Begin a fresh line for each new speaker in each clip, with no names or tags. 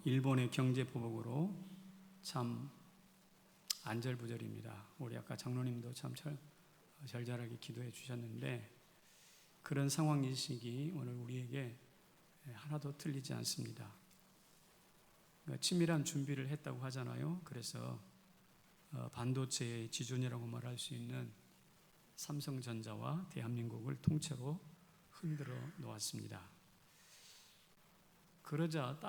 일본의 경제 보복으로 참 안절부절입니다. 우리 아까 장로님도 참 절절하게 기도해 주셨는데 그런 상황 인식이 오늘 우리에게 하나도 틀리지 않습니다. 그러니까 치밀한 준비를 했다고 하잖아요. 그래서 반도체의 지존이라고 말할 수 있는 삼성전자와 대한민국을 통째로 흔들어 놓았습니다. 그러자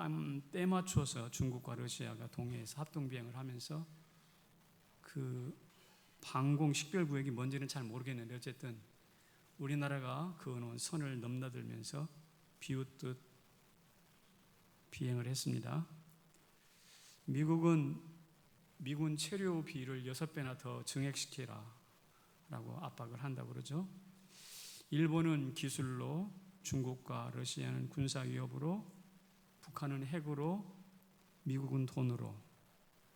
때 맞춰서 중국과 러시아가 동해에서 합동비행을 하면서 그 방공 식별구역이 뭔지는 잘 모르겠는데 어쨌든 우리나라가 그어놓은 선을 넘나들면서 비웃듯 비행을 했습니다. 미국은 미군 체류비를 6배나 더 증액시키라 라고 압박을 한다고 그러죠. 일본은 기술로, 중국과 러시아는 군사 위협으로, 북한은 핵으로, 미국은 돈으로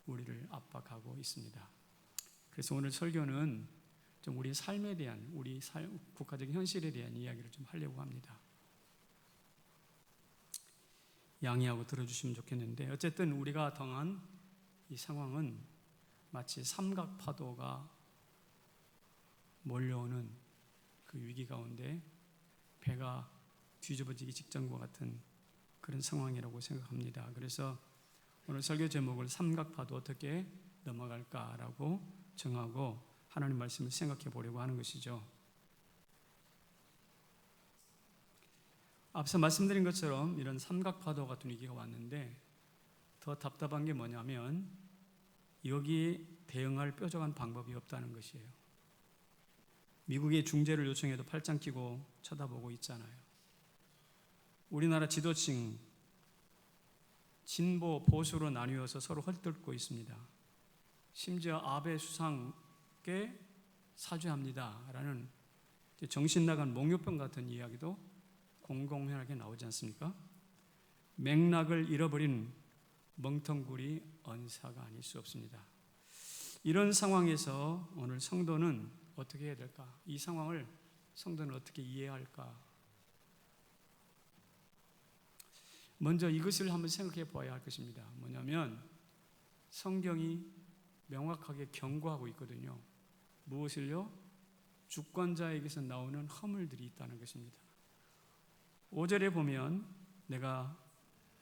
우리를 압박하고 있습니다. 그래서 오늘 설교는 좀 우리 삶에 대한, 국가적인 현실에 대한 이야기를 좀 하려고 합니다. 양해하고 들어주시면 좋겠는데 어쨌든 우리가 당한 이 상황은 마치 삼각파도가 몰려오는 그 위기 가운데 배가 뒤집어지기 직전과 같은 그런 상황이라고 생각합니다. 그래서 오늘 설교 제목을 삼각파도 어떻게 넘어갈까라고 정하고 하나님 말씀을 생각해 보려고 하는 것이죠. 앞서 말씀드린 것처럼 이런 삼각파도 같은 위기가 왔는데 더 답답한 게 뭐냐면 여기에 대응할 뾰족한 방법이 없다는 것이에요. 미국의 중재를 요청해도 팔짱 끼고 쳐다보고 있잖아요. 우리나라 지도층 진보 보수로 나뉘어서 서로 헐뜯고 있습니다. 심지어 아베 수상께 사죄합니다 라는 정신 나간 몽유병 같은 이야기도 공공연하게 나오지 않습니까? 맥락을 잃어버린 멍텅구리 언사가 아닐 수 없습니다. 이런 상황에서 오늘 성도는 어떻게 해야 될까? 이 상황을 성도는 어떻게 이해할까? 먼저 이것을 한번 생각해 봐야 할 것입니다. 뭐냐면 성경이 명확하게 경고하고 있거든요. 무엇을요? 주권자에게서 나오는 허물들이 있다는 것입니다. 5절에 보면 내가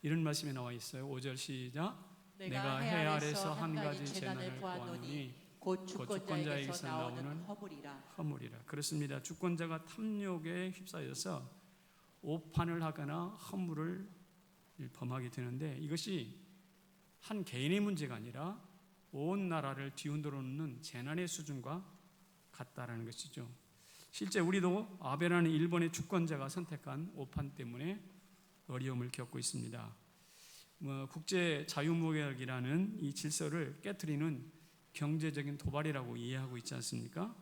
이런 말씀이 나와 있어요. 5절 시작. 내가 해 아래서 한 가지 재난을 보았노니 곧 주권자에게서 나오는 허물이라. 그렇습니다. 주권자가 탐욕에 휩싸여서 오판을 하거나 허물을 범하게 되는데 이것이 한 개인의 문제가 아니라 온 나라를 뒤흔들어 놓는 재난의 수준과 같다라는 것이죠. 실제 우리도 아베라는 일본의 주권자가 선택한 오판 때문에 어려움을 겪고 있습니다. 국제 자유무역이라는 이 질서를 깨트리는 경제적인 도발이라고 이해하고 있지 않습니까?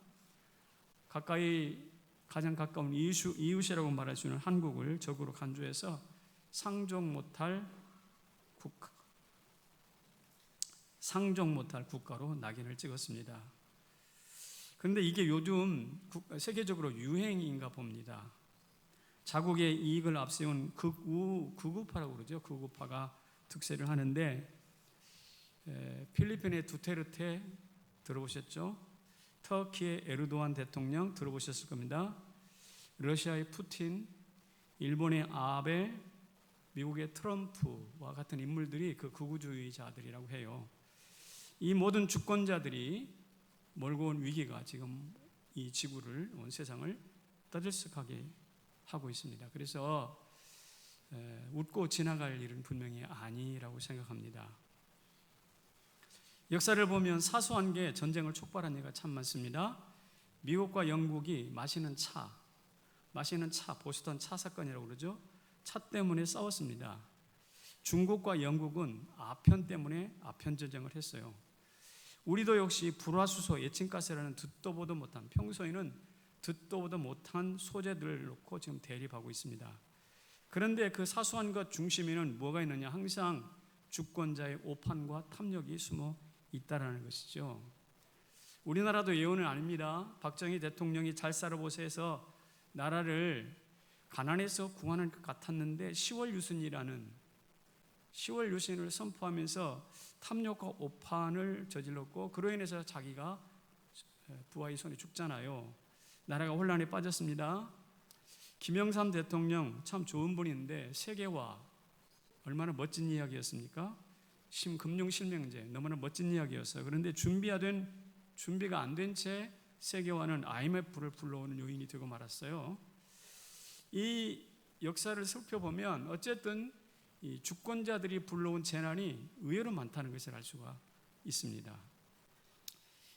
가장 가까운 이웃이라고 말할 수 있는 한국을 적으로 간주해서 상종 못할 국가로 낙인을 찍었습니다. 그런데 이게 요즘 세계적으로 유행인가 봅니다. 자국의 이익을 앞세운 극우파라고 그러죠. 극우파가 득세를 하는데 필리핀의 두테르테 들어보셨죠? 터키의 에르도안 대통령 들어보셨을 겁니다. 러시아의 푸틴, 일본의 아베, 미국의 트럼프와 같은 인물들이 그 극우주의자들이라고 해요. 이 모든 주권자들이 몰고 온 위기가 지금 이 지구를, 온 세상을 떠들썩하게 하고 있습니다. 그래서 웃고 지나갈 일은 분명히 아니라고 생각합니다. 역사를 보면 사소한 게 전쟁을 촉발한 예가 참 많습니다. 미국과 영국이 마시는 차, 보스턴 차 사건이라고 그러죠. 차 때문에 싸웠습니다. 중국과 영국은 아편 때문에 아편 전쟁을 했어요. 우리도 역시 불화수소, 에칭가스라는 평소에는 듣도 보도 못한 소재들을 놓고 지금 대립하고 있습니다. 그런데 그 사소한 것 중심에는 뭐가 있느냐? 항상 주권자의 오판과 탐욕이 숨어 있다라는 것이죠. 우리나라도 예언은 아닙니다. 박정희 대통령이 잘 살아보세요 해서 나라를 가난해서 구하는 것 같았는데 10월 유순이라는 10월 유신을 선포하면서 탐욕과 오판을 저질렀고 그로 인해서 자기가 부하의 손에 죽잖아요. 나라가 혼란에 빠졌습니다. 김영삼 대통령 참 좋은 분인데 세계화 얼마나 멋진 이야기였습니까? 금융실명제 너무나 멋진 이야기였어요. 그런데 준비가 안 된 채 세계화는 IMF를 불러오는 요인이 되고 말았어요. 이 역사를 살펴보면 어쨌든 이 주권자들이 불러온 재난이 의외로 많다는 것을 알 수가 있습니다.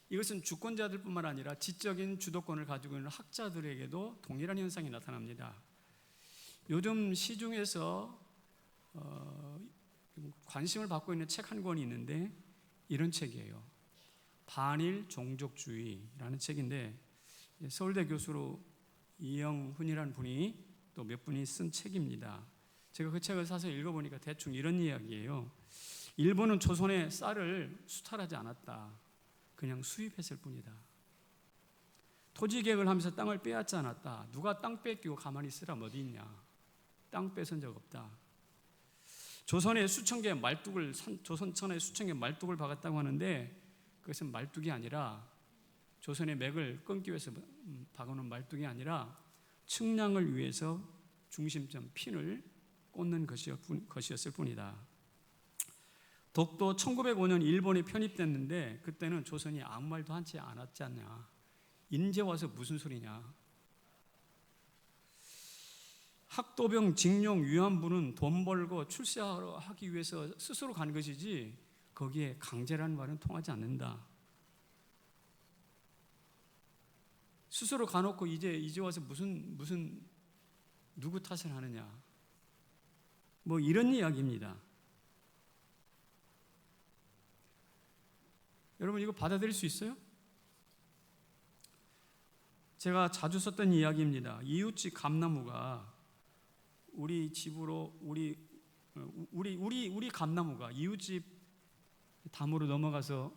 이것은 주권자들뿐만 아니라 지적인 주도권을 가지고 있는 학자들에게도 동일한 현상이 나타납니다. 요즘 시중에서 관심을 받고 있는 책 한 권이 있는데 이런 책이에요. 반일 종족주의라는 책인데 서울대 교수로 이영훈이라는 분이 또 몇 분이 쓴 책입니다. 제가 그 책을 사서 읽어보니까 대충 이런 이야기예요. 일본은 조선의 쌀을 수탈하지 않았다. 그냥 수입했을 뿐이다. 토지 개혁을 하면서 땅을 빼앗지 않았다. 누가 땅 뺏기고 가만히 있으라면 어디 있냐. 땅 뺏은 적 없다. 조선천에 수천 개의 말뚝을 박았다고 하는데 그것은 말뚝이 아니라 조선의 맥을 끊기 위해서 박아놓은 말뚝이 아니라 측량을 위해서 중심점 핀을 꽂는 것이었을 뿐이다. 독도 1905년 일본에 편입됐는데 그때는 조선이 아무 말도 하지 않았지 않냐. 인제 와서 무슨 소리냐. 학도병, 징용, 위안부는 돈 벌고 출세하기 위해서 스스로 간 것이지 거기에 강제라는 말은 통하지 않는다. 스스로 가놓고 이제 와서 무슨 누구 탓을 하느냐. 뭐 이런 이야기입니다. 여러분 이거 받아들일 수 있어요? 제가 자주 썼던 이야기입니다. 이웃집 감나무가 우리 집으로 우리 감나무가 이웃집 담으로 넘어가서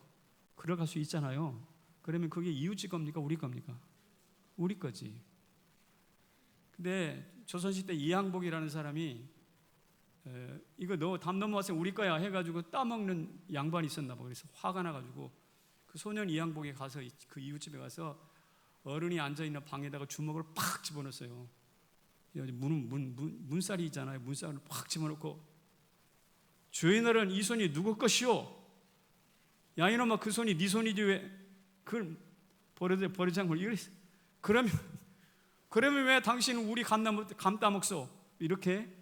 걸어갈 수 있잖아요. 그러면 그게 이웃집 겁니까? 우리 겁니까? 우리 거지. 근데 조선시대 이항복이라는 사람이 이거 너 담 넘어왔으면 우리 거야 해가지고 따먹는 양반이 있었나 봐. 그래서 화가 나가지고 그 소년 이항복이 가서 그 이웃집에 가서 어른이 앉아있는 방에다가 주먹을 팍 집어넣었어요. 문살이 있잖아요. 문살을 팍 집어넣고 주인어른 이 손이 누구 것이오? 야 이놈아 그 손이 네 손이지 왜 그걸 버리지 않고 이랬어. 그러면 왜 당신은 우리 감 따먹소? 이렇게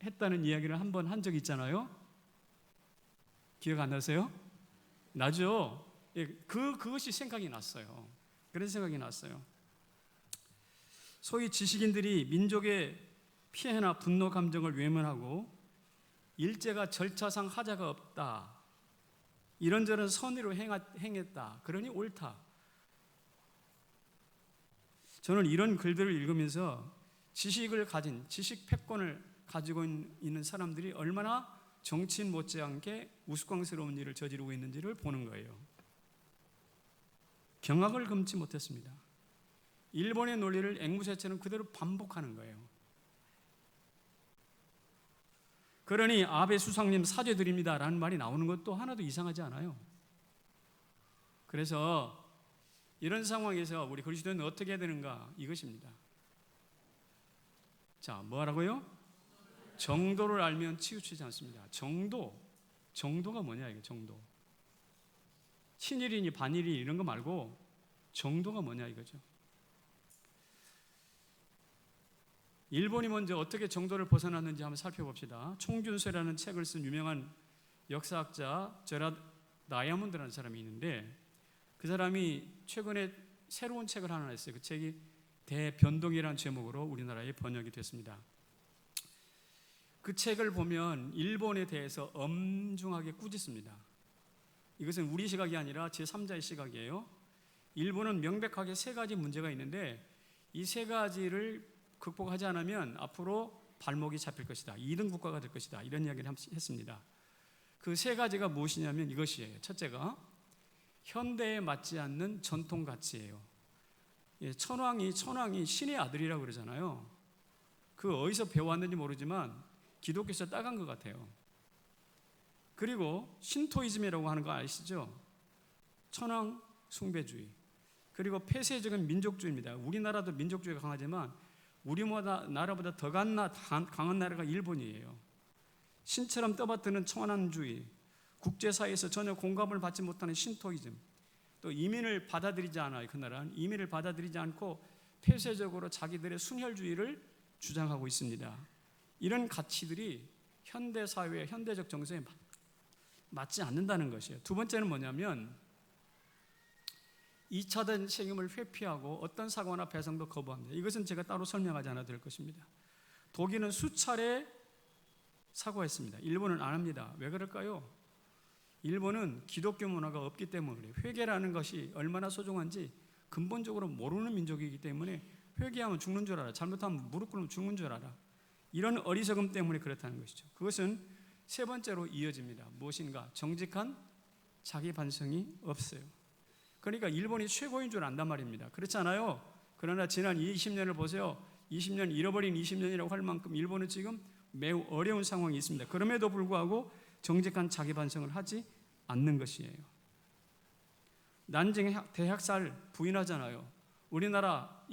했다는 이야기를 한번 한 적이 있잖아요. 기억 안 나세요? 나죠? 그것이 생각이 났어요. 그런 생각이 났어요. 소위 지식인들이 민족의 피해나 분노 감정을 외면하고 일제가 절차상 하자가 없다. 이런저런 선의로 행했다. 그러니 옳다. 저는 이런 글들을 읽으면서 지식 패권을 가지고 있는 사람들이 얼마나 정치인 못지않게 우스꽝스러운 일을 저지르고 있는지를 보는 거예요. 경악을 금치 못했습니다. 일본의 논리를 앵무새처럼 그대로 반복하는 거예요. 그러니 아베 수상님 사죄드립니다 라는 말이 나오는 것도 하나도 이상하지 않아요. 그래서 이런 상황에서 우리 그리스도인은 어떻게 해야 되는가? 이것입니다. 자, 뭐라고요? 정도를 알면 치우치지 않습니다. 정도가 뭐냐 이게 정도. 친일이니 반일이니 이런 거 말고 정도가 뭐냐 이거죠. 일본이 먼저 어떻게 정도를 벗어났는지 한번 살펴봅시다. 총균세라는 책을 쓴 유명한 역사학자 제라드 다이아몬드라는 사람이 있는데 그 사람이 최근에 새로운 책을 하나 냈어요. 그 책이 대변동이라는 제목으로 우리나라에 번역이 됐습니다. 그 책을 보면 일본에 대해서 엄중하게 꾸짖습니다. 이것은 우리 시각이 아니라 제3자의 시각이에요. 일본은 명백하게 세 가지 문제가 있는데 이 세 가지를 극복하지 않으면 앞으로 발목이 잡힐 것이다. 2등 국가가 될 것이다. 이런 이야기를 했습니다. 그 세 가지가 무엇이냐면 이것이에요. 첫째가 현대에 맞지 않는 전통 가치예요. 천황이 신의 아들이라고 그러잖아요. 그 어디서 배워왔는지 모르지만 기독교에서 따간 것 같아요. 그리고 신토이즘이라고 하는 거 아시죠? 천황 숭배주의. 그리고 폐쇄적인 민족주의입니다. 우리나라도 민족주의가 강하지만 우리보다 나라보다 더 강한 나라가 일본이에요. 신처럼 떠받드는 천황주의, 국제사회에서 전혀 공감을 받지 못하는 신토이즘, 또 이민을 받아들이지 않아요. 그 나라는 이민을 받아들이지 않고 폐쇄적으로 자기들의 순혈주의를 주장하고 있습니다. 이런 가치들이 현대사회의 현대적 정서에 맞지 않는다는 것이에요. 두 번째는 뭐냐면 2차된 책임을 회피하고 어떤 사과나 배상도 거부합니다. 이것은 제가 따로 설명하지 않아도 될 것입니다. 독일은 수차례 사과했습니다. 일본은 안 합니다. 왜 그럴까요? 일본은 기독교 문화가 없기 때문에 그래요. 회개라는 것이 얼마나 소중한지 근본적으로 모르는 민족이기 때문에 회개하면 죽는 줄 알아. 잘못하면 무릎 꿇으면 죽는 줄 알아. 이런 어리석음 때문에 그렇다는 것이죠. 그것은 세 번째로 이어집니다. 무엇인가? 정직한 자기 반성이 없어요. 그러니까 일본이 최고인 줄 안단 말입니다. 그렇지 않아요? 그러나 지난 20년을 보세요. 20년 잃어버린 20년이라고 할 만큼 일본은 지금 매우 어려운 상황이 있습니다. 그럼에도 불구하고 정직한 자기 반성을 하지 않는 것이에요. 난징 대학살 부인하잖아요. 우리나라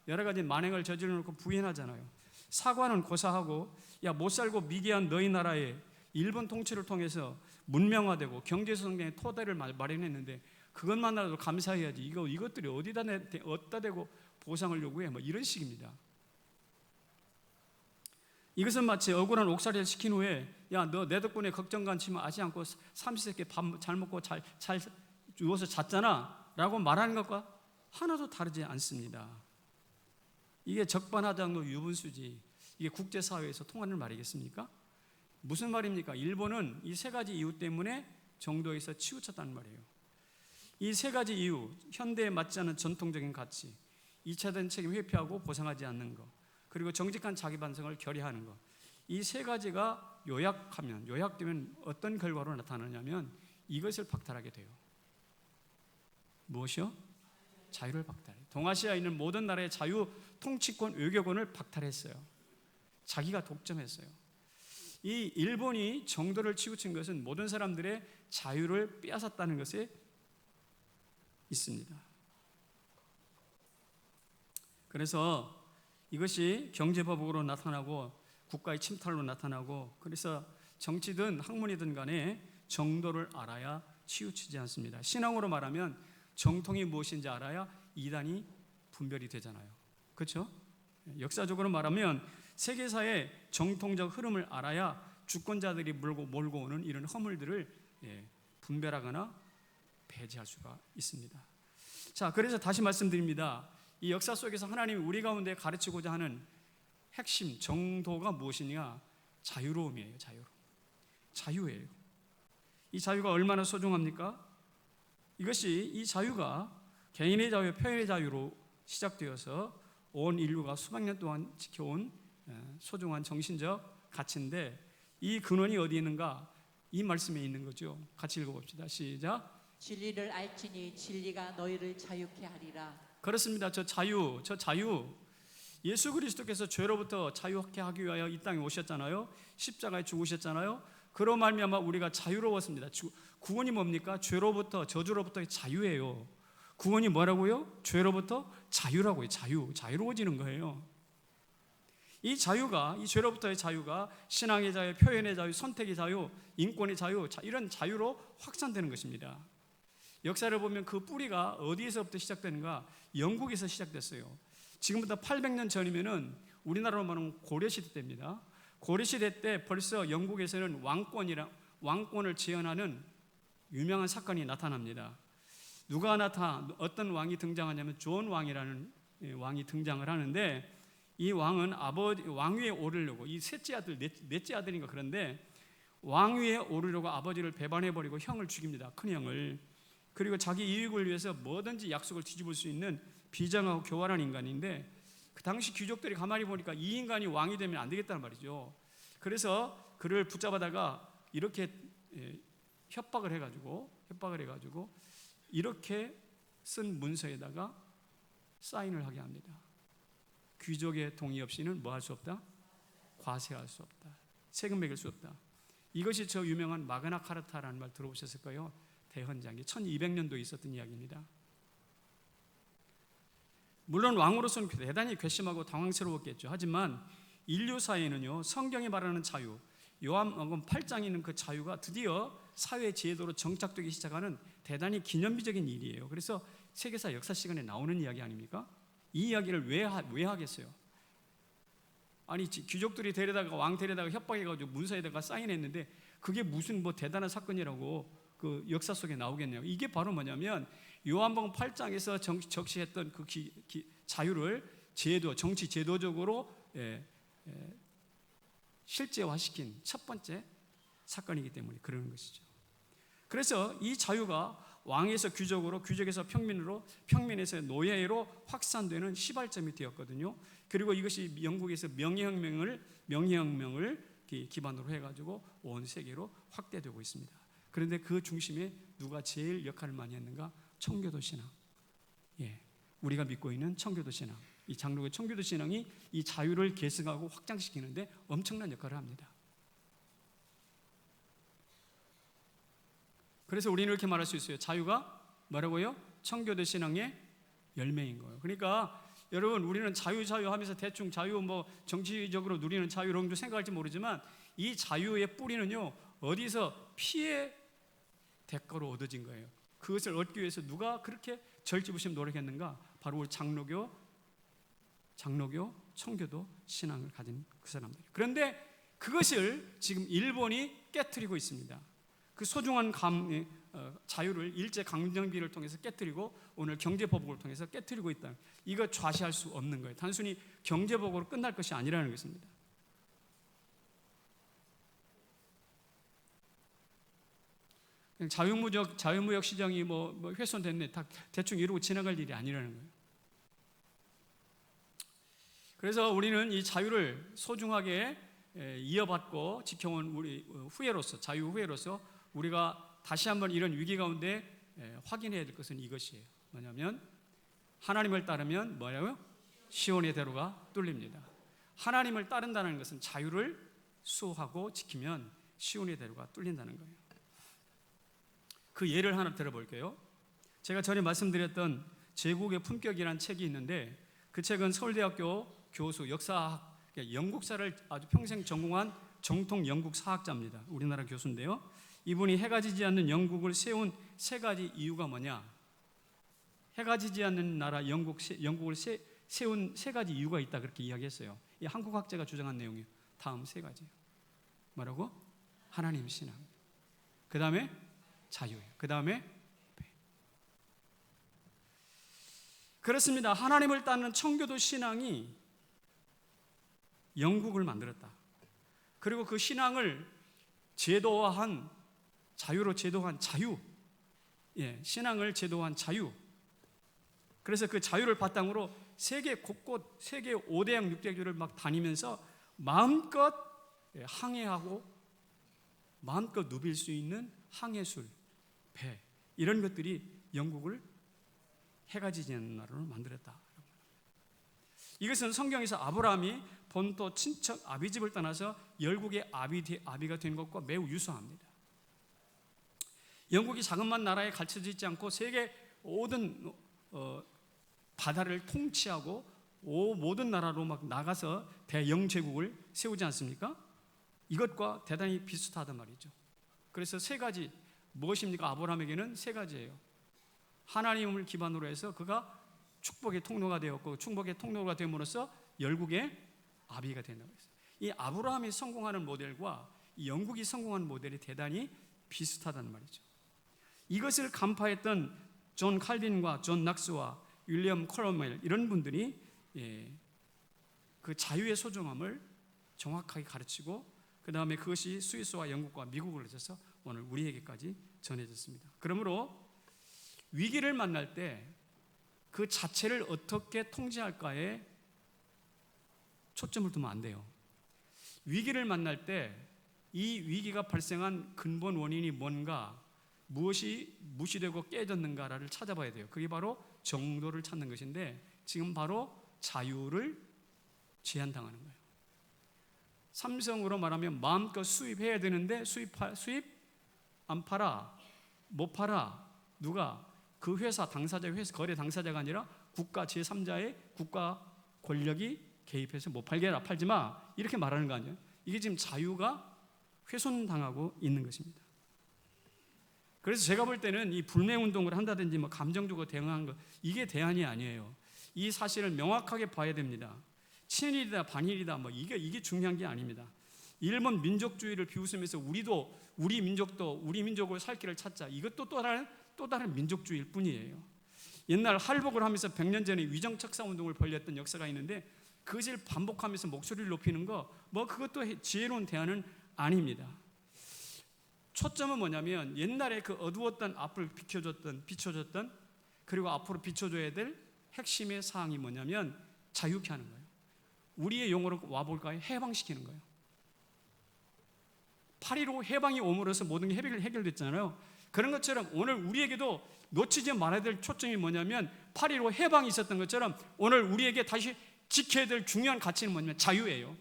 여러 가지 만행을 저질러 놓고 부인하잖아요. 사과는 고사하고 못 살고 미개한 너희 나라에 일본 통치를 통해서 문명화되고 경제성장의 토대를 마련했는데 그것만으로도 감사해야지. 이것들이 어디다 대고 보상을 요구해? 이런 식입니다. 이것은 마치 억울한 옥살이를 시킨 후에 너 내 덕분에 걱정간 치면 아지 않고 삼시세끼 밥 잘 먹고 잘 누워서 잤잖아 라고 말하는 것과 하나도 다르지 않습니다. 이게 적반하장도 유분수지. 이게 국제사회에서 통하는 말이겠습니까? 무슨 말입니까? 일본은 이 세 가지 이유 때문에 정도에서 치우쳤다는 말이에요. 이 세 가지 이유, 현대에 맞지 않은 전통적인 가치, 2차된 책임 회피하고 보상하지 않는 것, 그리고 정직한 자기 반성을 결의하는 것, 이 세 가지가 요약되면 어떤 결과로 나타나냐면 이것을 박탈하게 돼요. 무엇이요? 자유를 박탈해요. 동아시아에 있는 모든 나라의 자유, 통치권, 외교권을 박탈했어요. 자기가 독점했어요. 이 일본이 정도를 치우친 것은 모든 사람들의 자유를 빼앗았다는 것에 있습니다. 그래서 이것이 경제보복으로 나타나고 국가의 침탈로 나타나고, 그래서 정치든 학문이든 간에 정도를 알아야 치우치지 않습니다. 신앙으로 말하면 정통이 무엇인지 알아야 이단이 분별이 되잖아요. 그렇죠? 역사적으로 말하면 세계사의 정통적 흐름을 알아야 주권자들이 몰고 오는 이런 허물들을 분별하거나 배제할 수가 있습니다. 자, 그래서 다시 말씀드립니다. 이 역사 속에서 하나님이 우리 가운데 가르치고자 하는 핵심 정도가 무엇이냐? 자유로움이에요. 자유예요. 이 자유가 얼마나 소중합니까? 이 자유가 개인의 자유, 표현의 자유로 시작되어서 온 인류가 수백 년 동안 지켜온 소중한 정신적 가치인데, 이 근원이 어디 있는가? 이 말씀에 있는 거죠. 같이 읽어봅시다. 시작.
진리를 알지니 진리가 너희를 자유케 하리라.
그렇습니다. 저 자유, 예수 그리스도께서 죄로부터 자유케 하기 위하여 이 땅에 오셨잖아요. 십자가에 죽으셨잖아요. 그로 말미암아 우리가 자유로웠습니다. 구원이 뭡니까? 죄로부터, 저주로부터의 자유예요. 구원이 뭐라고요? 죄로부터 자유라고요. 자유로워지는 거예요. 이 죄로부터의 자유가 신앙의 자유, 표현의 자유, 선택의 자유, 인권의 자유, 이런 자유로 확산되는 것입니다. 역사를 보면 그 뿌리가 어디에서부터 시작되는가? 영국에서 시작됐어요. 지금부터 800년 전이면은 우리나라로 말하면 고려시대 때입니다. 고려시대 때 벌써 영국에서는 왕권을 재현하는 유명한 사건이 나타납니다. 어떤 왕이 등장하냐면 존 왕이라는 왕이 등장을 하는데, 이 왕은 왕위에 오르려고, 이 넷째 아들인가 그런데 왕위에 오르려고 아버지를 배반해버리고 형을 죽입니다. 큰 형을. 그리고 자기 이익을 위해서 뭐든지 약속을 뒤집을 수 있는 비장하고 교활한 인간인데, 그 당시 귀족들이 가만히 보니까 이 인간이 왕이 되면 안 되겠다는 말이죠. 그래서 그를 붙잡아다가 이렇게 협박을 해가지고 이렇게 쓴 문서에다가 사인을 하게 합니다. 귀족의 동의 없이는 뭐 할 수 없다? 과세할 수 없다. 세금 매길 수 없다. 이것이 저 유명한 마그나 카르타라는 말 들어보셨을까요? 대헌장기 1200년도에 있었던 이야기입니다. 물론 왕으로서는 대단히 괘씸하고 당황스러웠겠죠. 하지만 인류사에는요, 성경이 말하는 자유, 요한복음 8장에 있는 그 자유가 드디어 사회 제도로 정착되기 시작하는 대단히 기념비적인 일이에요. 그래서 세계사 역사 시간에 나오는 이야기 아닙니까? 이 이야기를 왜 하겠어요? 아니, 귀족들이 데려다가 왕 데려다가 협박해가지고 문서에다가 사인했는데 그게 무슨 뭐 대단한 사건이라고 그 역사 속에 나오겠네요. 이게 바로 뭐냐면 요한복음 8장에서 적시했던 그 자유를 정치 제도적으로 실제화시킨 첫 번째 사건이기 때문에 그러는 것이죠. 그래서 이 자유가 왕에서 귀족으로, 귀족에서 평민으로, 평민에서 노예로 확산되는 시발점이 되었거든요. 그리고 이것이 영국에서 명예혁명을 기반으로 해가지고 온 세계로 확대되고 있습니다. 그런데 그 중심에 누가 제일 역할을 많이 했는가? 청교도 신앙. 우리가 믿고 있는 청교도 신앙. 이 장로교 청교도 신앙이 이 자유를 계승하고 확장시키는데 엄청난 역할을 합니다. 그래서 우리는 이렇게 말할 수 있어요. 자유가 뭐라고요? 청교도 신앙의 열매인 거예요. 그러니까 여러분, 우리는 자유 하면서 대충 자유 정치적으로 누리는 자유 이런 거 생각할지 모르지만 이 자유의 뿌리는요, 어디서 피의 대가로 얻어진 거예요. 그것을 얻기 위해서 누가 그렇게 절집으심 노력했는가? 바로 우리 장로교, 청교도 신앙을 가진 그 사람들. 그런데 그것을 지금 일본이 깨트리고 있습니다. 그 소중한 자유를 일제 강점기를 통해서 깨트리고 오늘 경제보복을 통해서 깨트리고 있다. 이거 좌시할 수 없는 거예요. 단순히 경제보복으로 끝날 것이 아니라는 것입니다. 자유무역 시장이 훼손됐네, 다 대충 이러고 지나갈 일이 아니라는 거예요. 그래서 우리는 이 자유를 소중하게 이어받고 지켜온 우리 후예로서, 자유 후예로서 우리가 다시 한번 이런 위기 가운데 확인해야 될 것은 이것이에요. 뭐냐면 하나님을 따르면 뭐라고요? 시온의 대로가 뚫립니다. 하나님을 따른다는 것은 자유를 수호하고 지키면 시온의 대로가 뚫린다는 거예요. 그 예를 하나 들어볼게요. 제가 전에 말씀드렸던 제국의 품격이라는 책이 있는데 그 책은 서울대학교 교수, 역사학, 영국사를 아주 평생 전공한 정통 영국 사학자입니다. 우리나라 교수인데요. 이분이 해가 지지 않는 영국을 세운 세 가지 이유가 뭐냐? 해가 지지 않는 나라 영국을 세운 세 가지 이유가 있다, 그렇게 이야기했어요. 이 한국 학자가 주장한 내용이에요. 다음 세 가지예요. 뭐라고? 하나님 신앙. 그 다음에 자유예요. 그 다음에 그렇습니다. 하나님을 따르는 청교도 신앙이 영국을 만들었다. 그리고 그 신앙을 제도화한, 자유로 제도한 자유, 신앙을 제도한 자유. 그래서 그 자유를 바탕으로 세계 곳곳, 세계 5대양 6대교를 막 다니면서 마음껏 항해하고 마음껏 누빌 수 있는 항해술, 배, 이런 것들이 영국을 해가 지지 않는 나라로 만들었다. 이것은 성경에서 아브라함이 본토 친척 아비집을 떠나서 열국의 아비가 된 것과 매우 유사합니다. 영국이 자그마한 나라에 갇혀져 있지 않고 세계 모든 바다를 통치하고 모든 나라로 막 나가서 대영제국을 세우지 않습니까? 이것과 대단히 비슷하단 말이죠. 그래서 세 가지, 무엇입니까? 아브라함에게는 세 가지예요. 하나님을 기반으로 해서 그가 축복의 통로가 되었고, 축복의 통로가 됨으로써 열국의 아비가 된다고 했어요. 이 아브라함이 성공하는 모델과 이 영국이 성공하는 모델이 대단히 비슷하다는 말이죠. 이것을 간파했던 존 칼빈과 존 낙스와 윌리엄 컬러멜, 이런 분들이 그 자유의 소중함을 정확하게 가르치고, 그 다음에 그것이 스위스와 영국과 미국을 거쳐서 오늘 우리에게까지 전해졌습니다. 그러므로 위기를 만날 때 그 자체를 어떻게 통제할까에 초점을 두면 안 돼요. 위기를 만날 때 이 위기가 발생한 근본 원인이 뭔가, 무엇이 무시되고 깨졌는가를 찾아봐야 돼요. 그게 바로 정도를 찾는 것인데, 지금 바로 자유를 제한당하는 거예요. 삼성으로 말하면 마음껏 수입해야 되는데 수입 안 팔아, 못 팔아. 누가? 그 회사 당사자, 회사 거래 당사자가 아니라 국가 제3자의 국가 권력이 개입해서 못 팔게 팔지 마, 이렇게 말하는 거 아니에요? 이게 지금 자유가 훼손당하고 있는 것입니다. 그래서 제가 볼 때는 이 불매운동을 한다든지 뭐 감정적으로 대응하는 것, 이게 대안이 아니에요. 이 사실을 명확하게 봐야 됩니다. 친일이다 반일이다 뭐 이게 중요한 게 아닙니다. 일본 민족주의를 비웃으면서 우리 민족을 살 길을 찾자, 이것도 또 다른 민족주의일 뿐이에요. 옛날 할복을 하면서 100년 전에 위정척사운동을 벌였던 역사가 있는데 그것을 반복하면서 목소리를 높이는 거, 뭐 그것도 지혜로운 대안은 아닙니다. 초점은 뭐냐면 옛날에 그 어두웠던 앞을 비춰줬던 그리고 앞으로 비춰줘야 될 핵심의 사항이 뭐냐면 자유케 하는 거예요. 우리의 용어로 와볼까요? 해방시키는 거예요. 8.15 해방이 옴으로써 모든 게 해결됐잖아요. 그런 것처럼 오늘 우리에게도 놓치지 말아야 될 초점이 뭐냐면 8.15 해방이 있었던 것처럼 오늘 우리에게 다시 지켜야 될 중요한 가치는 뭐냐면 자유예요.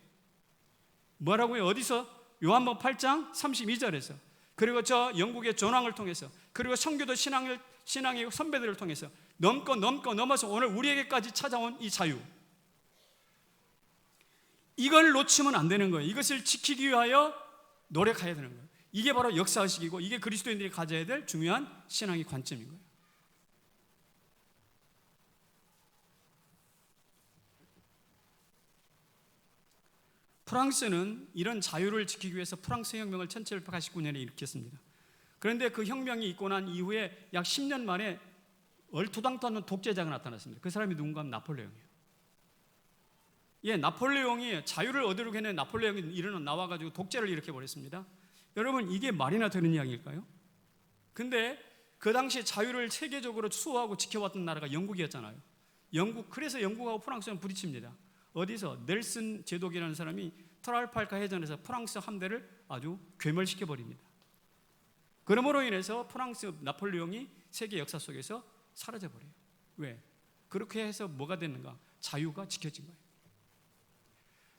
뭐라고요? 어디서? 요한복음 8장 32절에서, 그리고 저 영국의 전황을 통해서, 그리고 성교도 신앙의 선배들을 통해서 넘어서 오늘 우리에게까지 찾아온 이 자유, 이걸 놓치면 안 되는 거예요. 이것을 지키기 위하여 노력해야 되는 거예요. 이게 바로 역사의식이고 이게 그리스도인들이 가져야 될 중요한 신앙의 관점인 거예요. 프랑스는 이런 자유를 지키기 위해서 프랑스 혁명을 1789년에 일으켰습니다. 그런데 그 혁명이 있고 난 이후에 약 10년 만에 얼토당토 않는 독재자가 나타났습니다. 그 사람이 누군가 하면 나폴레옹이에요. 나폴레옹이 자유를 얻으려고 했는데 나폴레옹이 나와가지고 독재를 일으켜버렸습니다. 여러분, 이게 말이나 되는 이야기일까요? 근데 그 당시 자유를 세계적으로 수호하고 지켜왔던 나라가 영국이었잖아요. 그래서 영국하고 프랑스는 부딪힙니다. 어디서? 넬슨 제독이라는 사람이 트랄팔카 해전에서 프랑스 함대를 아주 괴멸시켜버립니다. 그러므로 인해서 나폴레옹이 세계 역사 속에서 사라져버려요. 왜? 그렇게 해서 뭐가 됐는가? 자유가 지켜진 거예요.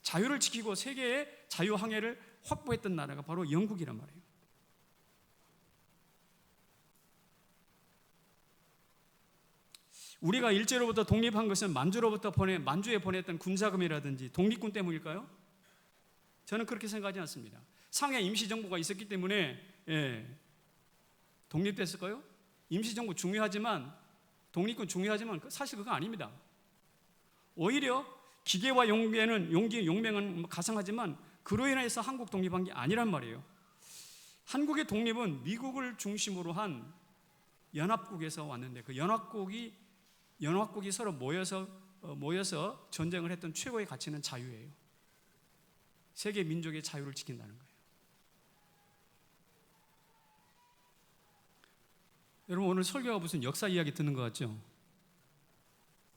자유를 지키고 세계의 자유항해를 확보했던 나라가 바로 영국이란 말이에요. 우리가 일제로부터 독립한 것은 만주에 보냈던 군자금이라든지 독립군 때문일까요? 저는 그렇게 생각하지 않습니다. 상해 임시정부가 있었기 때문에 독립됐을까요? 임시정부 중요하지만, 독립군 중요하지만 사실 그거 아닙니다. 오히려 기계와 용맹은 가상하지만 그로 인해서 한국 독립한 게 아니란 말이에요. 한국의 독립은 미국을 중심으로 한 연합국에서 왔는데, 그 연합국이 서로 모여서 전쟁을 했던 최고의 가치는 자유예요. 세계 민족의 자유를 지킨다는 거예요. 여러분, 오늘 설교가 무슨 역사 이야기 듣는 것 같죠?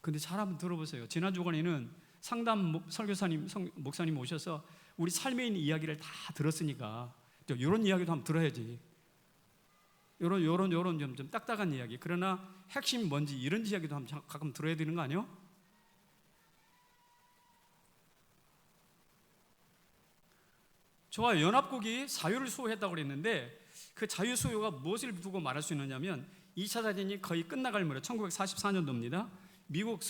근데 잘 한번 들어보세요. 지난 주간에는 상담 설교사님, 목사님 오셔서 우리 삶에 있는 이야기를 다 들었으니까 이런 이야기도 한번 들어야지. 요런 좀 딱딱한 이야기, 그러나 핵심이 뭔지 이런 이야기도 한번 가끔 들어야 되는 거 아니에요? 좋아요. 연합국이 자유를 수호했다고 그랬는데 그 자유 수호가 무엇을 두고 말할 수 있느냐면 2차 대전이 거의 끝나갈 무렵 1944년도입니다. 미국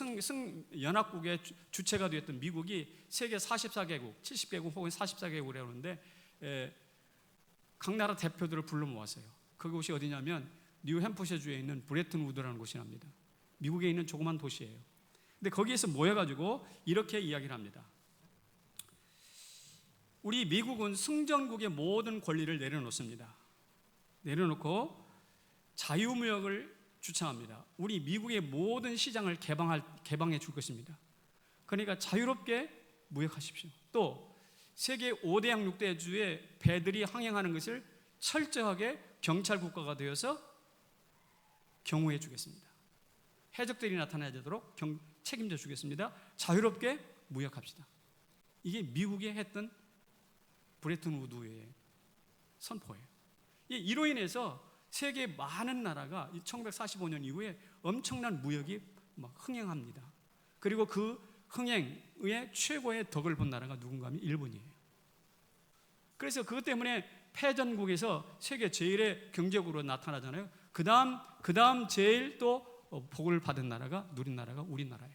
연합국의 주체가 되었던 미국이 세계 44개국, 70개국 혹은 44개국이라고 하는데 각 나라 대표들을 불러 모았어요. 그곳이 어디냐면 뉴햄프셔주에 있는 브레튼 우드라는 곳이랍니다. 미국에 있는 조그만 도시예요. 근데 거기에서 모여가지고 이렇게 이야기를 합니다. 우리 미국은 승전국의 모든 권리를 내려놓습니다. 내려놓고 자유무역을 주창합니다. 우리 미국의 모든 시장을 개방해 줄 것입니다. 그러니까 자유롭게 무역하십시오. 또 세계 5대양 6대주의 배들이 항행하는 것을 철저하게 경찰 국가가 되어서 경호해 주겠습니다. 해적들이 나타나도록 책임져 주겠습니다. 자유롭게 무역합시다. 이게 미국이 했던 브레튼 우드의 선포예요. 이로 인해서 세계 많은 나라가 1945년 이후에 엄청난 무역이 막 흥행합니다. 그리고 그 흥행의 최고의 덕을 본 나라가 누군가 하면 일본이에요. 그래서 그것 때문에 패전국에서 세계 제일의 경제국으로 나타나잖아요. 그 다음 제일 또 복을 받은 나라가, 누린 나라가 우리나라예요.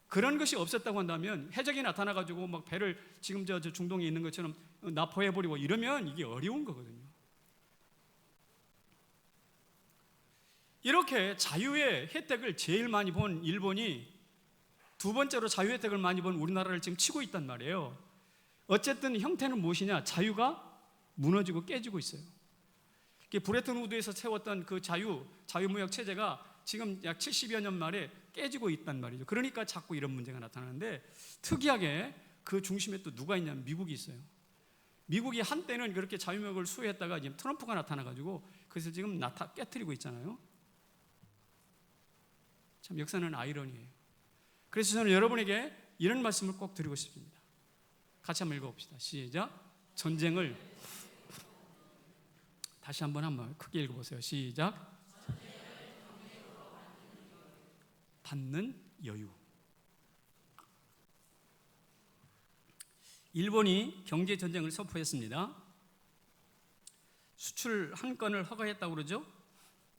그런 것이 없었다고 한다면, 해적이 나타나가지고 막 배를 지금 저 중동에 있는 것처럼 납포해버리고 이러면 이게 어려운 거거든요. 이렇게 자유의 혜택을 제일 많이 본 일본이 두 번째로 자유 혜택을 많이 본 우리나라를 지금 치고 있단 말이에요. 어쨌든 형태는 무엇이냐? 자유가 무너지고 깨지고 있어요. 브레튼 우드에서 세웠던 그 자유무역 체제가 지금 약 70여 년 만에 깨지고 있단 말이죠. 그러니까 자꾸 이런 문제가 나타나는데, 특이하게 그 중심에 또 누가 있냐면 미국이 있어요. 미국이 한때는 그렇게 자유무역을 수호했다가 지금 트럼프가 나타나가지고 그래서 지금 깨트리고 있잖아요. 참 역사는 아이러니예요. 그래서 저는 여러분에게 이런 말씀을 꼭 드리고 싶습니다. 같이 한번 읽어봅시다. 시작. 전쟁을 다시 한번 크게 읽어보세요. 시작. 받는 여유. 일본이 경제전쟁을 선포했습니다. 수출 한 건을 허가했다고 그러죠.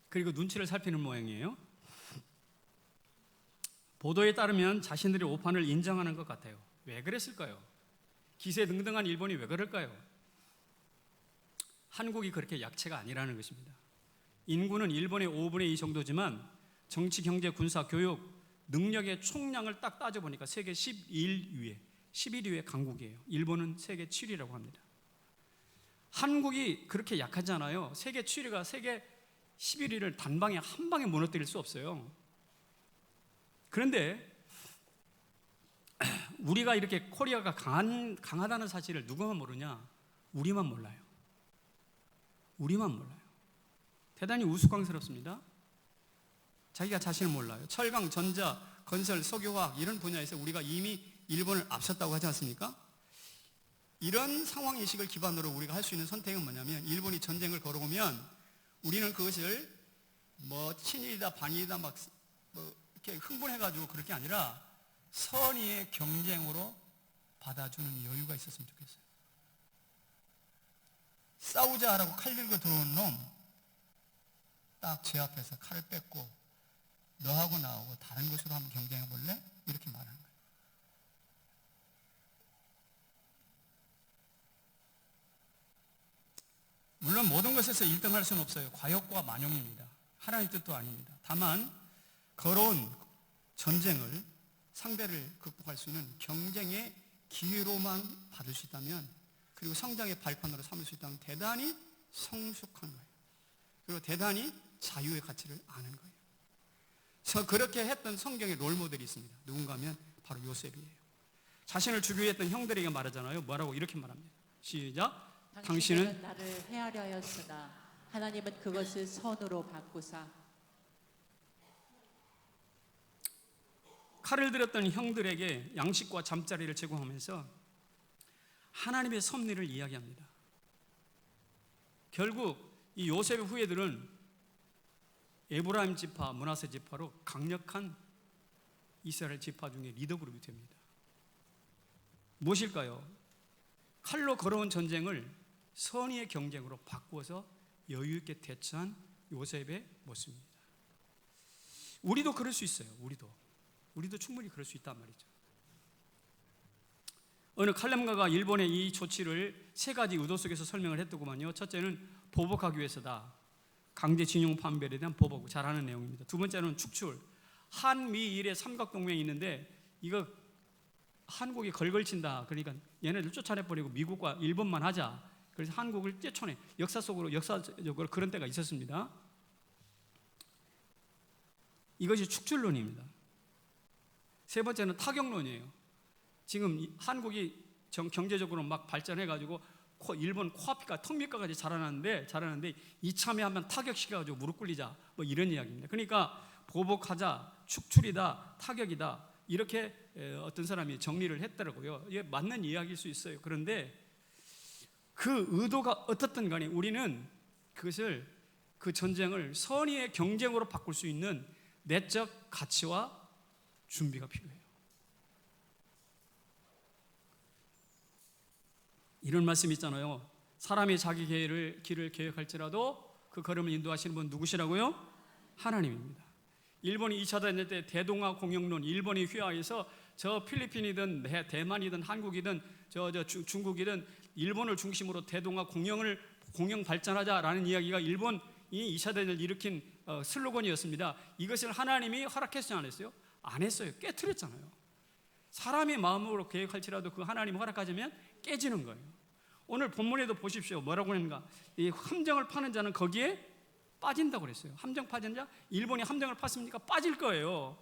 그리고 눈치를 살피는 모양이에요. 보도에 따르면 자신들의 오판을 인정하는 것 같아요. 왜 그랬을까요? 기세등등한 일본이 왜 그럴까요? 한국이 그렇게 약체가 아니라는 것입니다. 인구는 일본의 5분의 2 정도지만 정치, 경제, 군사, 교육, 능력의 총량을 딱 따져보니까 세계 11위의 강국이에요. 일본은 세계 7위라고 합니다. 한국이 그렇게 약하잖아요. 세계 7위가 세계 11위를 단방에 한 방에 무너뜨릴 수 없어요. 그런데 우리가 이렇게 코리아가 강하다는 사실을 누가 모르냐? 우리만 몰라요. 우리만 몰라요. 대단히 우스꽝스럽습니다. 자기가 자신을 몰라요. 철강, 전자, 건설, 석유화학 이런 분야에서 우리가 이미 일본을 앞섰다고 하지 않습니까? 이런 상황인식을 기반으로 우리가 할 수 있는 선택은 뭐냐면, 일본이 전쟁을 걸어오면 우리는 그것을 친일이다 반일이다 이렇게 흥분해가지고 그럴 게 아니라 선의의 경쟁으로 받아주는 여유가 있었으면 좋겠어요. 싸우자 하라고 칼 들고 들어온 놈 딱 제 앞에서 칼을 뺏고 너하고 나하고 다른 것으로 한번 경쟁해 볼래? 이렇게 말하는 거예요. 물론 모든 것에서 1등할 수는 없어요. 과욕과 만용입니다. 하나님의 뜻도 아닙니다. 다만 걸어온 전쟁을 상대를 극복할 수 있는 경쟁의 기회로만 받을 수 있다면, 그리고 성장의 발판으로 삼을 수 있다면 대단히 성숙한 거예요. 그리고 대단히 자유의 가치를 아는 거예요. 그렇게 했던 성경의 롤모델이 있습니다. 누군가 하면 바로 요셉이에요. 자신을 주교했던 형들에게 말하잖아요. 뭐라고? 이렇게 말합니다. 시작. 당신은
나를 헤아려 하였으나 하나님은 그것을 선으로 바꾸사.
칼을 들었던 형들에게 양식과 잠자리를 제공하면서 하나님의 섭리를 이야기합니다. 결국 이 요셉의 후예들은 에브라임 지파, 므낫세 지파로 강력한 이스라엘 지파 중에 리더 그룹이 됩니다. 무엇일까요? 칼로 걸어온 전쟁을 선의의 경쟁으로 바꾸어서 여유 있게 대처한 요셉의 모습입니다. 우리도 그럴 수 있어요. 우리도 충분히 그럴 수 있단 말이죠. 어느 칼럼가가 일본의 이 조치를 세 가지 의도 속에서 설명을 했더구만요. 첫째는 보복하기 위해서다. 강제징용 판별에 대한 보복, 잘하는 내용입니다. 두 번째는 축출. 한미일의 삼각동맹이 있는데 이거 한국이 걸걸친다. 그러니까 얘네들 쫓아내버리고 미국과 일본만 하자. 그래서 한국을 떼쳐내. 역사적으로 그런 때가 있었습니다. 이것이 축출론입니다. 세 번째는 타격론이에요. 지금 한국이 경제적으로 막 발전해가지고 일본 코앞이가 턱밑가까지 자라는데 이참에 한번 타격시켜가지고 무릎 꿇리자 이런 이야기입니다. 그러니까 보복하자, 축출이다, 타격이다 이렇게 어떤 사람이 정리를 했더라고요. 이게 맞는 이야기일 수 있어요. 그런데 그 의도가 어떻든 간에 우리는 그 전쟁을 선의의 경쟁으로 바꿀 수 있는 내적 가치와 준비가 필요해요. 이런 말씀 있잖아요. 사람이 자기 길을 계획할지라도 그 걸음을 인도하시는 분 누구시라고요? 하나님입니다. 일본이 2차 대전 때 대동아 공영론, 일본이 휘하해서 저 필리핀이든 대만이든 한국이든 중국이든 일본을 중심으로 대동아 공영 발전하자라는 이야기가 일본이 2차 대전을 일으킨 슬로건이었습니다. 이것을 하나님이 허락했어요, 안 했어요? 안 했어요. 깨트렸잖아요. 사람이 마음으로 계획할지라도 그 하나님이 허락하자면 깨지는 거예요. 오늘 본문에도 보십시오. 뭐라고 하는가? 이 함정을 파는 자는 거기에 빠진다고 그랬어요. 함정 파는 자, 일본이 함정을 팠습니까? 빠질 거예요.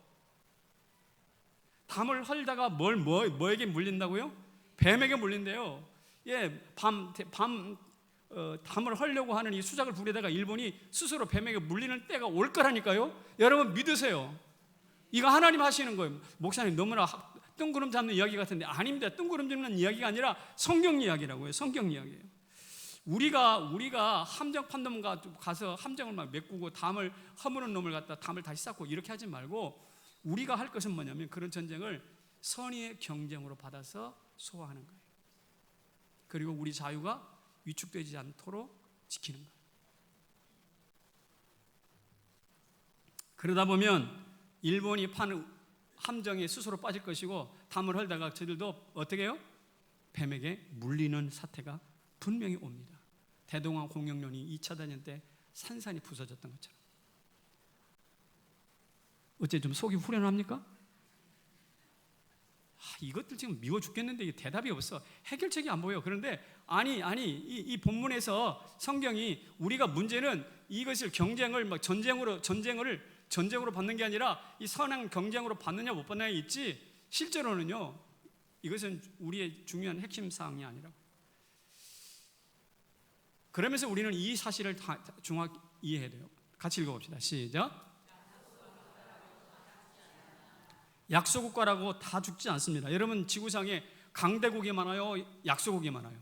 담을 헐다가 뭐에게 물린다고요? 뱀에게 물린대요. 예, 담을 헐려고 하는 이 수작을 부리다가 일본이 스스로 뱀에게 물리는 때가 올 거라니까요. 여러분 믿으세요. 이거 하나님 하시는 거예요. 목사님 너무나 뜬구름 잡는 이야기 같은데 아닙니다. 뜬구름 잡는 이야기가 아니라 성경 이야기라고요. 성경 이야기예요. 우리가 함정 판놈 가서 함정을 막 메꾸고 담을 허무는 놈을 갖다 담을 다시 쌓고 이렇게 하지 말고 우리가 할 것은 뭐냐면 그런 전쟁을 선의의 경쟁으로 받아서 소화하는 거예요. 그리고 우리 자유가 위축되지 않도록 지키는 거예요. 그러다 보면 일본이 파는 함정에 스스로 빠질 것이고 담을 헐다가 저들도 어떻게 해요? 뱀에게 물리는 사태가 분명히 옵니다. 대동아 공영론이 2차 대전 때 산산이 부서졌던 것처럼. 어째 좀 속이 후련합니까? 이것들 지금 미워 죽겠는데 대답이 없어. 해결책이 안 보여. 그런데 이 본문에서 성경이 우리가 문제는 이것을 경쟁을 막 전쟁으로 받는 게 아니라 이 선한 경쟁으로 받느냐 못 받느냐 있지 실제로는요 이것은 우리의 중요한 핵심 사항이 아니라고. 그러면서 우리는 이 사실을 정확히 이해해야 돼요. 같이 읽어봅시다. 시작. 약소국가라고 다 죽지 않습니다. 여러분 지구상에 강대국이 많아요? 약소국이 많아요?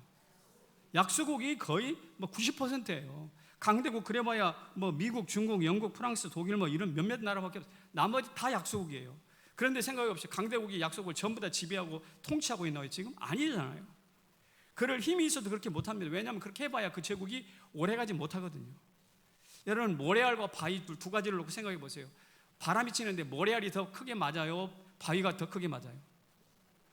약소국이 거의 90%예요. 강대국 그래봐야 미국, 중국, 영국, 프랑스, 독일 이런 몇몇 나라밖에 없어요. 나머지 다 약소국이에요. 그런데 생각이 없이 강대국이 약소국을 전부 다 지배하고 통치하고 있나요? 지금 아니잖아요. 그럴 힘이 있어도 그렇게 못합니다. 왜냐하면 그렇게 해봐야 그 제국이 오래가지 못하거든요. 여러분 모래알과 바위 두 가지를 놓고 생각해 보세요. 바람이 치는데 모래알이 더 크게 맞아요? 바위가 더 크게 맞아요?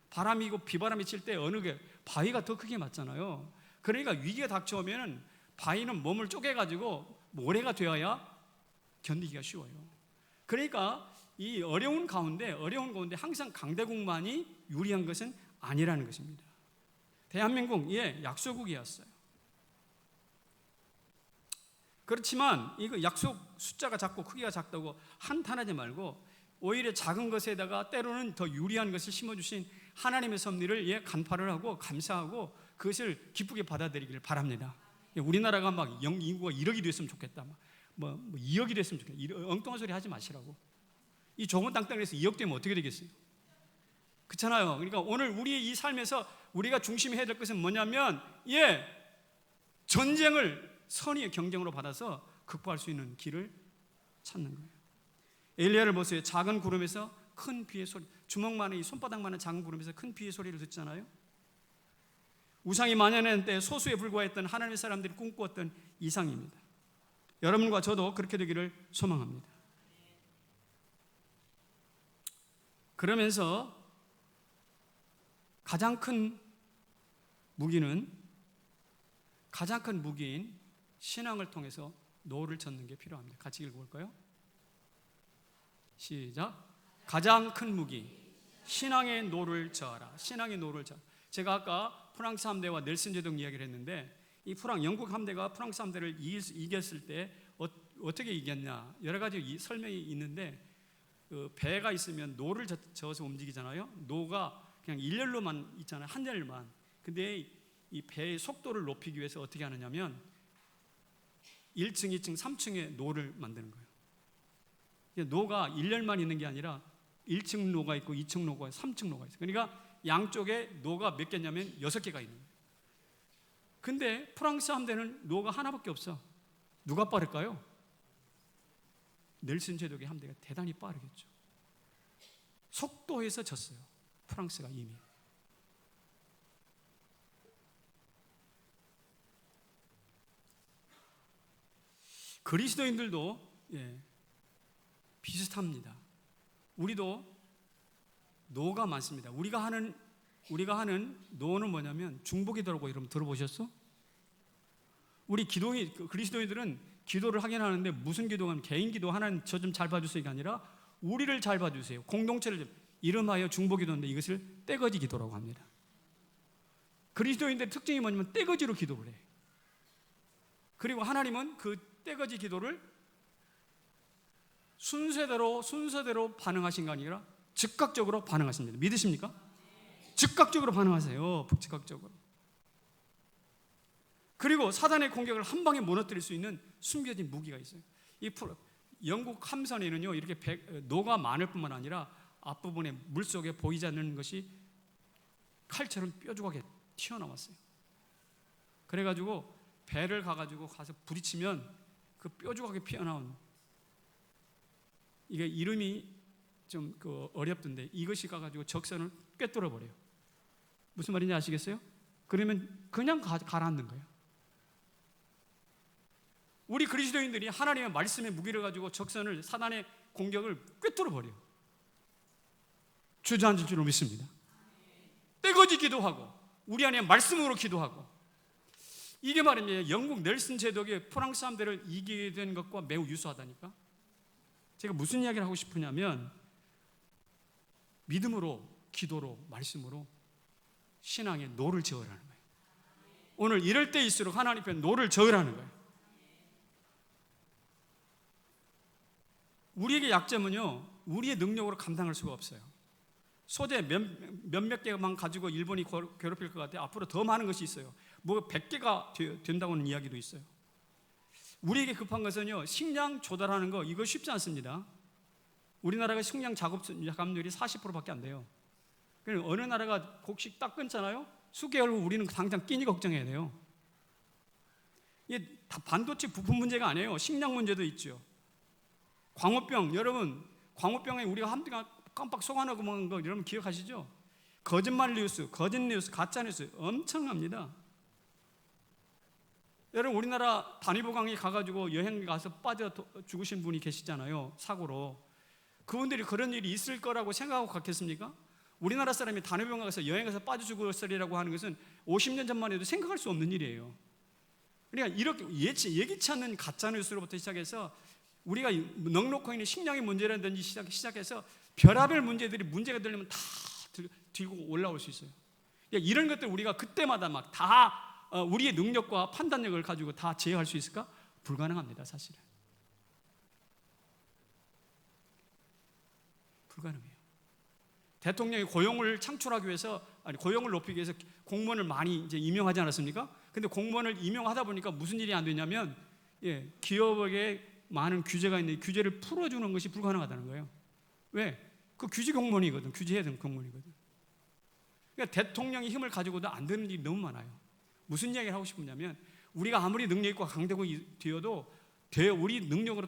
바람이고 비바람이 칠 때 어느 게 바위가 더 크게 맞잖아요. 그러니까 위기가 닥쳐오면 바위는 몸을 쪼개가지고 모래가 되어야 견디기가 쉬워요. 그러니까 이 어려운 가운데 항상 강대국만이 유리한 것은 아니라는 것입니다. 대한민국 약소국이었어요. 그렇지만 이거 약속 숫자가 작고 크기가 작다고 한탄하지 말고 오히려 작은 것에다가 때로는 더 유리한 것을 심어주신 하나님의 섭리를 간파를 하고 감사하고 그것을 기쁘게 받아들이기를 바랍니다. 우리나라가 막 인구가 1억이 됐으면 좋겠다. 2억이 됐으면 좋겠다. 엉뚱한 소리 하지 마시라고. 이 좁은 땅덩어리에서 2억 되면 어떻게 되겠어요? 그렇잖아요. 그러니까 오늘 우리의 이 삶에서 우리가 중심이 해야 될 것은 뭐냐면 전쟁을 선의의 경쟁으로 받아서 극복할 수 있는 길을 찾는 거예요. 엘리야를 보세요. 작은 구름에서 큰 비의 소리, 주먹만한 이 손바닥만한 작은 구름에서 큰 비의 소리를 듣잖아요. 우상이 만연했을 때 소수에 불과했던 하나님의 사람들이 꿈꾸었던 이상입니다. 여러분과 저도 그렇게 되기를 소망합니다. 그러면서 가장 큰 무기인 신앙을 통해서 노를 젓는 게 필요합니다. 같이 읽어볼까요? 시작. 가장 큰 무기 신앙의 노를 저어라. 신앙의 노를 저어라. 제가 아까 프랑스 함대와 넬슨 제독 이야기를 했는데 이 영국 함대가 프랑스 함대를 이겼을 때 어떻게 이겼냐 여러 가지 설명이 있는데 배가 있으면 노를 저어서 움직이잖아요. 노가 그냥 일렬로만 있잖아요. 한 열만. 근데 이 배의 속도를 높이기 위해서 어떻게 하느냐면 1층, 2층, 3층의 노를 만드는 거예요. 노가 1열만 있는 게 아니라 1층 노가 있고 2층 노가 있고 3층 노가 있어요. 그러니까 양쪽에 노가 몇 개냐면 6개가 있는 거예요. 근데 프랑스 함대는 노가 하나밖에 없어. 누가 빠를까요? 넬슨 제독의 함대가 대단히 빠르겠죠. 속도에서 졌어요. 프랑스가 이미. 그리스도인들도 비슷합니다. 우리도 노가 많습니다. 우리가 하는 노는 뭐냐면 중보기도라고 여러분 들어보셨어? 우리 그리스도인들은 기도를 하긴 하는데 무슨 기도하면 개인 기도 하나님 저 좀 잘 봐주세요가 아니라 우리를 잘 봐주세요. 공동체를 이름하여 중보기도인데 이것을 떼거지 기도라고 합니다. 그리스도인들의 특징이 뭐냐면 떼거지로 기도를 해요. 그리고 하나님은 그 떼거지 기도를 순서대로 반응하신 게 아니라 즉각적으로 반응하십니다. 믿으십니까? 즉각적으로 반응하세요. 즉각적으로. 그리고 사단의 공격을 한 방에 무너뜨릴 수 있는 숨겨진 무기가 있어요. 영국 함선에는요, 이렇게 노가 많을 뿐만 아니라 앞부분에 물속에 보이지 않는 것이 칼처럼 뾰족하게 튀어나왔어요. 그래가지고 배를 가서 부딪히면 그 뾰족하게 피어나온, 이게 이름이 좀 어렵던데 이것이 가가지고 적선을 꿰뚫어 버려요. 무슨 말인지 아시겠어요? 그러면 그냥 가라앉는 거예요. 우리 그리스도인들이 하나님의 말씀의 무기를 가지고 적선을, 사단의 공격을 꿰뚫어 버려요. 주저앉을 줄로 믿습니다. 떼거지 기도하고 우리 안에 말씀으로 기도하고, 이게 말입니다. 영국 넬슨 제독이 프랑스 함대를 이기게 된 것과 매우 유사하다니까. 제가 무슨 이야기를 하고 싶으냐면 믿음으로, 기도로, 말씀으로 신앙의 노를 저으라는 거예요. 오늘 이럴 때일수록 하나님 앞에 노를 저으라는 거예요. 우리에게 약점은요, 우리의 능력으로 감당할 수가 없어요. 소재 몇몇 개만 가지고 일본이 괴롭힐 것 같아요. 앞으로 더 많은 것이 있어요. 뭐 100개가 된다고는 이야기도 있어요. 우리에게 급한 것은요, 식량 조달하는 거, 이거 쉽지 않습니다. 우리나라가 식량 작업률이 40%밖에 안 돼요. 그러니까 어느 나라가 곡식 딱 끊잖아요, 수개월 후 우리는 당장 끼니 걱정해야 돼요. 이게 다 반도체 부품 문제가 아니에요. 식량 문제도 있죠. 광우병, 여러분, 광우병에 우리가 한동안 깜빡 속아나고 먹은 거 여러분 기억하시죠? 거짓말 뉴스, 거짓 뉴스, 가짜 뉴스 엄청납니다. 여러분, 우리나라 단위보강에 가가지고 여행 가서 빠져 죽으신 분이 계시잖아요, 사고로. 그분들이 그런 일이 있을 거라고 생각하고 갔겠습니까? 우리나라 사람이 단위보강 가서 여행 가서 빠져 죽었으리라고 하는 것은 50년 전만 해도 생각할 수 없는 일이에요. 그러니까 이렇게 예기치 않는 가짜 뉴스로부터 시작해서 우리가 넉넉히 있는 식량의 문제라든지 시작해서 별의별 문제가 되려면 다 들고 올라올 수 있어요. 이런 것들 우리가 그때마다 막 다 우리의 능력과 판단력을 가지고 다 제어할 수 있을까? 불가능합니다, 사실은. 불가능해요. 대통령이 고용을 창출하기 위해서, 고용을 높이기 위해서 공무원을 많이 이제 임용하지 않았습니까? 근데 공무원을 임용하다 보니까 무슨 일이 안 되냐면, 기업에게 많은 규제가 있는데 규제를 풀어주는 것이 불가능하다는 거예요. 왜? 그 규제 공무원이거든. 규제해야 되는 공무원이거든. 그러니까 대통령이 힘을 가지고도 안 되는 일이 너무 많아요. 무슨 이야기를 하고 싶으냐면, 우리가 아무리 능력 있고 강대고 되어도 우리 능력으로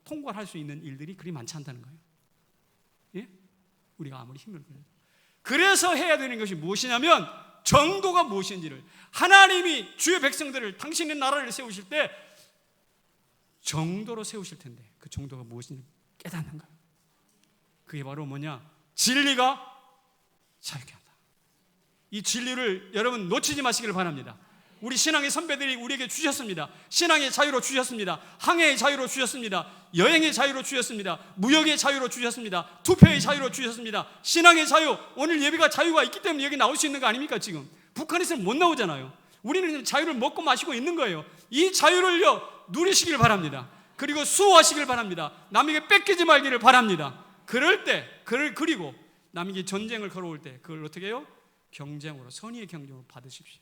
통과할 수 있는 일들이 그리 많지 않다는 거예요. 예? 우리가 아무리 힘을 걸려도. 그래서 해야 되는 것이 무엇이냐면, 정도가 무엇인지를, 하나님이 주의 백성들을, 당신의 나라를 세우실 때 정도로 세우실 텐데 그 정도가 무엇인지 깨닫는 거예요. 그게 바로 뭐냐? 진리가 자유케 한다. 이 진리를 여러분 놓치지 마시기를 바랍니다. 우리 신앙의 선배들이 우리에게 주셨습니다. 신앙의 자유로 주셨습니다. 항해의 자유로 주셨습니다. 여행의 자유로 주셨습니다. 무역의 자유로 주셨습니다. 투표의 자유로 주셨습니다. 신앙의 자유, 오늘 예배가 자유가 있기 때문에 여기 나올 수 있는 거 아닙니까? 지금 북한에서는 못 나오잖아요. 우리는 자유를 먹고 마시고 있는 거예요. 이 자유를요 누리시길 바랍니다. 그리고 수호하시길 바랍니다. 남에게 뺏기지 말기를 바랍니다. 그럴 때, 그리고 남에게 전쟁을 걸어올 때 그걸 어떻게 해요? 경쟁으로, 선의의 경쟁으로 받으십시오.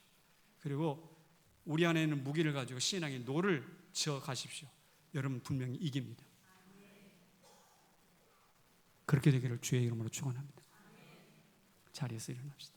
그리고 우리 안에 있는 무기를 가지고 신앙의 노를 지어 가십시오. 여러분 분명히 이깁니다. 그렇게 되기를 주의 이름으로 축원합니다. 자리에서 일어납시다.